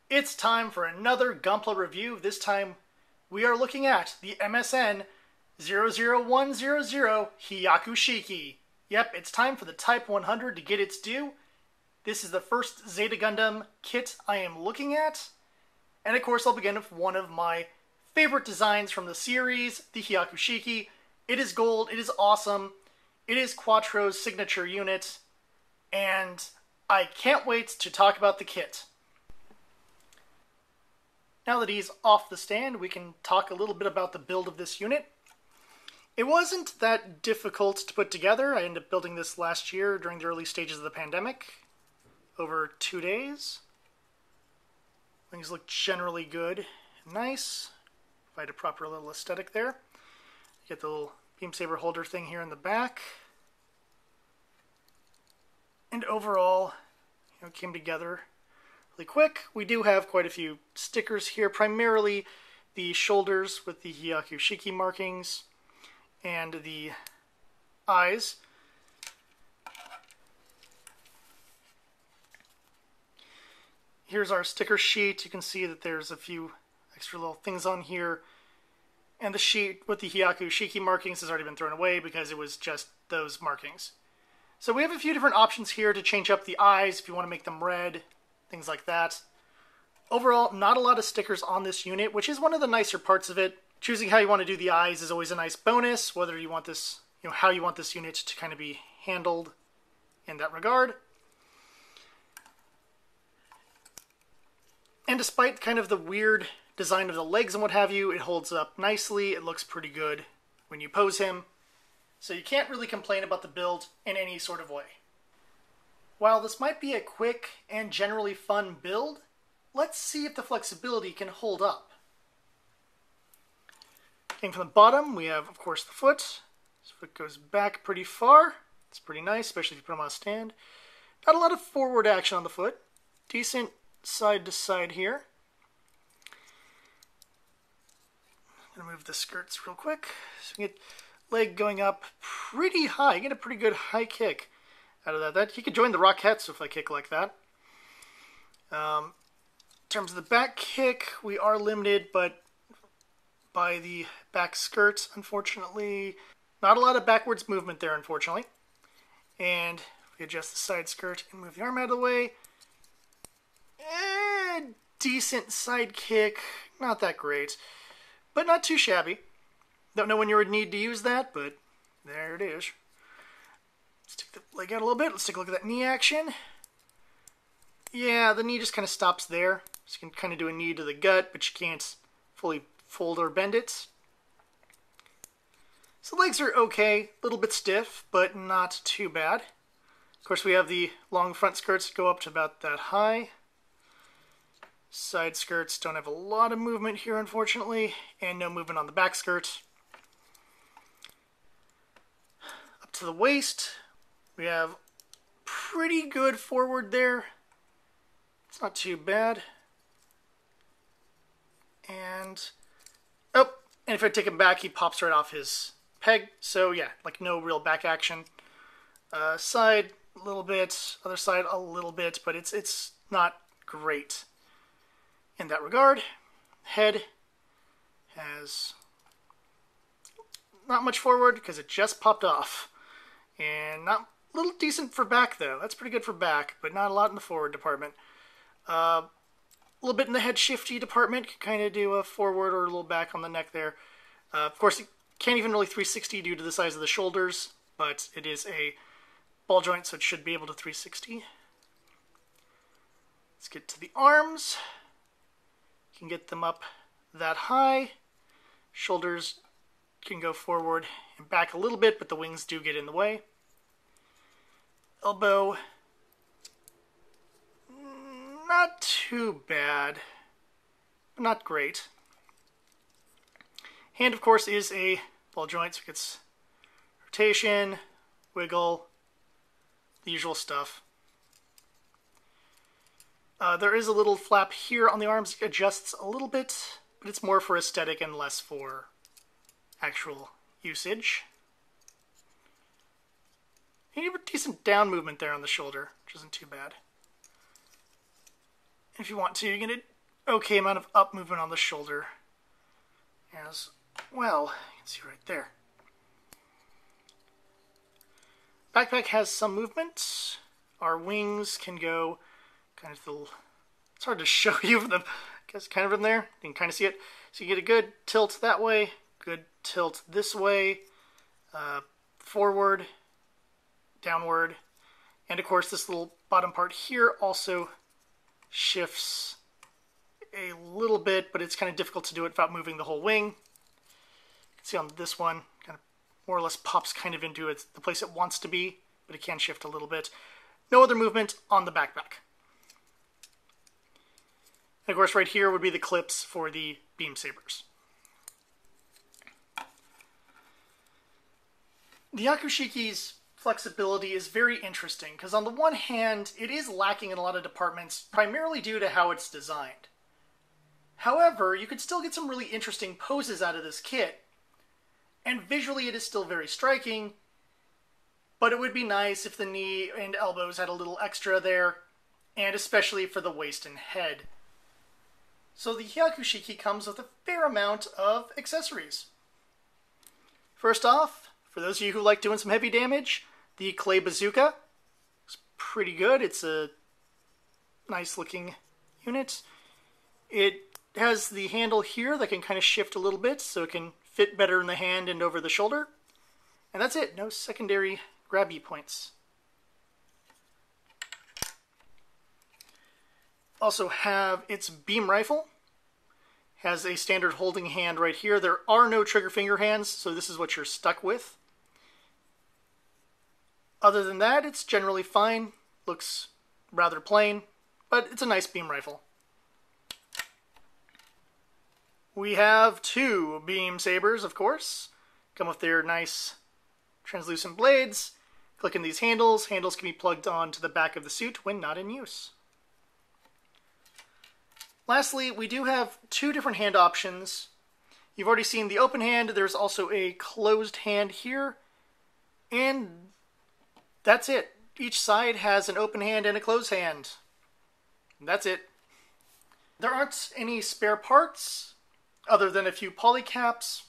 It's time for another GunPla review. This time we are looking at the MSN 00100 Hyaku Shiki. Yep, it's time for the Type 100 to get its due. This is the first Zeta Gundam kit I am looking at. And of course I'll begin with one of my favorite designs from the series, the Hyaku Shiki. It is gold, it is awesome, it is Quattro's signature unit, and I can't wait to talk about the kit. Now that he's off the stand, we can talk a little bit about the build of this unit. It wasn't that difficult to put together. I ended up building this last year during the early stages of the pandemic, over 2 days. Things look generally good and nice. Provide a proper little aesthetic there. Get the little beam saber holder thing here in the back. And overall, it came together really quick. We do have quite a few stickers here, primarily the shoulders with the Hyaku Shiki markings and the eyes. Here's our sticker sheet. You can see that there's a few extra little things on here. And the sheet with the Hyaku Shiki markings has already been thrown away because it was just those markings. So we have a few different options here to change up the eyes if you want to make them red, things like that. Overall, not a lot of stickers on this unit, which is one of the nicer parts of it. Choosing how you want to do the eyes is always a nice bonus, whether you want this, how you want this unit to kind of be handled in that regard. And despite kind of the weird design of the legs and what have you, it holds up nicely. It looks pretty good when you pose him. So you can't really complain about the build in any sort of way. While this might be a quick and generally fun build, let's see if the flexibility can hold up. Getting from the bottom, we have, of course, the foot. This foot goes back pretty far. It's pretty nice, especially if you put them on a stand. Not a lot of forward action on the foot. Decent side to side here. I'm going to move the skirts real quick. So we get leg going up pretty high. You get a pretty good high kick out of that. He could join the Rockettes with a kick like that. In terms of the back kick, we are limited, but by the back skirt, unfortunately. Not a lot of backwards movement there, unfortunately. And if we adjust the side skirt and move the arm out of the way, decent side kick. Not that great, but not too shabby. Don't know when you would need to use that, but there it is. Let's take the leg out a little bit. Let's take a look at that knee action. Yeah, the knee just kind of stops there. So you can kind of do a knee to the gut, but you can't fully fold or bend it. So legs are okay, a little bit stiff, but not too bad. Of course, we have the long front skirts that go up to about that high. Side skirts don't have a lot of movement here, unfortunately, and no movement on the back skirt. Up to the waist, we have pretty good forward there. It's not too bad. And if I take him back, he pops right off his peg. So yeah, like no real back action. Side a little bit, other side a little bit, but it's not great in that regard. Head has not much forward because it just popped off. And not a little decent for back though. That's pretty good for back, but not a lot in the forward department. A little bit in the head shifty department. Can kind of do a forward or a little back on the neck there. Of course, it can't even really 360 due to the size of the shoulders, but it is a ball joint, so it should be able to 360. Let's get to the arms. You can get them up that high. Shoulders can go forward and back a little bit, but the wings do get in the way. Elbow, not too bad, but not great. Hand, of course, is a ball joint, so it gets rotation, wiggle, the usual stuff. There is a little flap here on the arms. It adjusts a little bit, but it's more for aesthetic and less for actual usage. You have a decent down movement there on the shoulder, which isn't too bad. If you want to, you can okay amount of up movement on the shoulder as well. You can see right there. Backpack has some movement. Our wings can go kind of the... It's hard to show you from the... I guess kind of in there. You can kind of see it. So you get a good tilt that way, good tilt this way, forward, downward, and of course this little bottom part here also shifts a little bit, but it's kind of difficult to do it without moving the whole wing. You can see on this one, kind of more or less pops kind of into the place it wants to be, but it can shift a little bit. No other movement on the backpack. And of course right here would be the clips for the beam sabers. The Hyaku Shiki's flexibility is very interesting because on the one hand it is lacking in a lot of departments primarily due to how it's designed. However, you could still get some really interesting poses out of this kit, and visually it is still very striking, but it would be nice if the knee and elbows had a little extra there, and especially for the waist and head. So the Hyaku Shiki comes with a fair amount of accessories. First off, for those of you who like doing some heavy damage, the clay bazooka is pretty good. It's a nice looking unit. It has the handle here that can kind of shift a little bit so it can fit better in the hand and over the shoulder. And that's it. No secondary grabby points. Also have its beam rifle. Has a standard holding hand right here. There are no trigger finger hands, so this is what you're stuck with. Other than that, it's generally fine. Looks rather plain, but it's a nice beam rifle. We have two beam sabers, of course. Come with their nice translucent blades. Click in these handles. Handles can be plugged onto the back of the suit when not in use. Lastly, we do have two different hand options. You've already seen the open hand. There's also a closed hand here. And that's it. Each side has an open hand and a closed hand. That's it. There aren't any spare parts other than a few polycaps.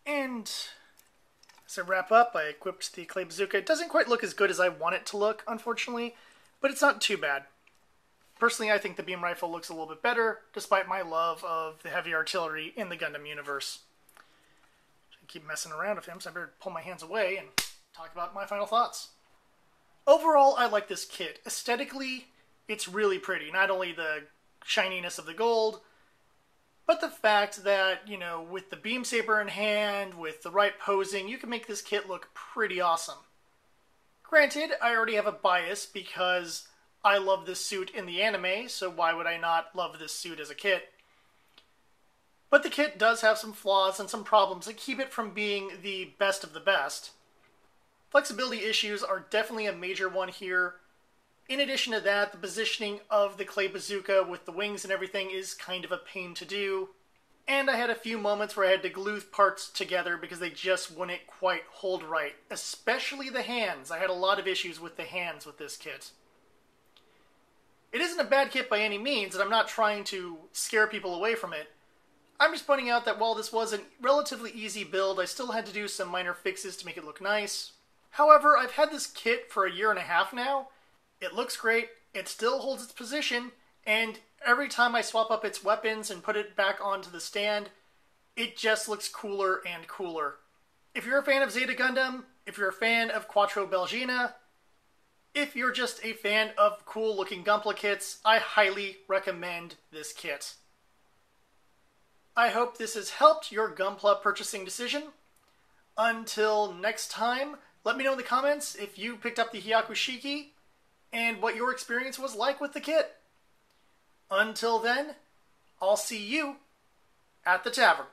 And as I wrap up, I equipped the clay bazooka. It doesn't quite look as good as I want it to look, unfortunately, but it's not too bad. Personally, I think the beam rifle looks a little bit better, despite my love of the heavy artillery in the Gundam universe. I keep messing around with him, so I better pull my hands away and talk about my final thoughts. Overall, I like this kit. Aesthetically, it's really pretty. Not only the shininess of the gold, but the fact that, you know, with the beam saber in hand, with the right posing, you can make this kit look pretty awesome. Granted, I already have a bias because I love this suit in the anime, so why would I not love this suit as a kit? But the kit does have some flaws and some problems that keep it from being the best of the best. Flexibility issues are definitely a major one here. In addition to that, the positioning of the clay bazooka with the wings and everything is kind of a pain to do. And I had a few moments where I had to glue parts together because they just wouldn't quite hold right. Especially the hands. I had a lot of issues with the hands with this kit. It isn't a bad kit by any means, and I'm not trying to scare people away from it. I'm just pointing out that while this was a relatively easy build, I still had to do some minor fixes to make it look nice. However, I've had this kit for 1.5 years now. It looks great, it still holds its position, and every time I swap up its weapons and put it back onto the stand, it just looks cooler and cooler. If you're a fan of Zeta Gundam, if you're a fan of Quattro Belgina, if you're just a fan of cool looking GunPla kits, I highly recommend this kit. I hope this has helped your GunPla purchasing decision. Until next time, let me know in the comments if you picked up the Hyaku Shiki and what your experience was like with the kit. Until then, I'll see you at the tavern.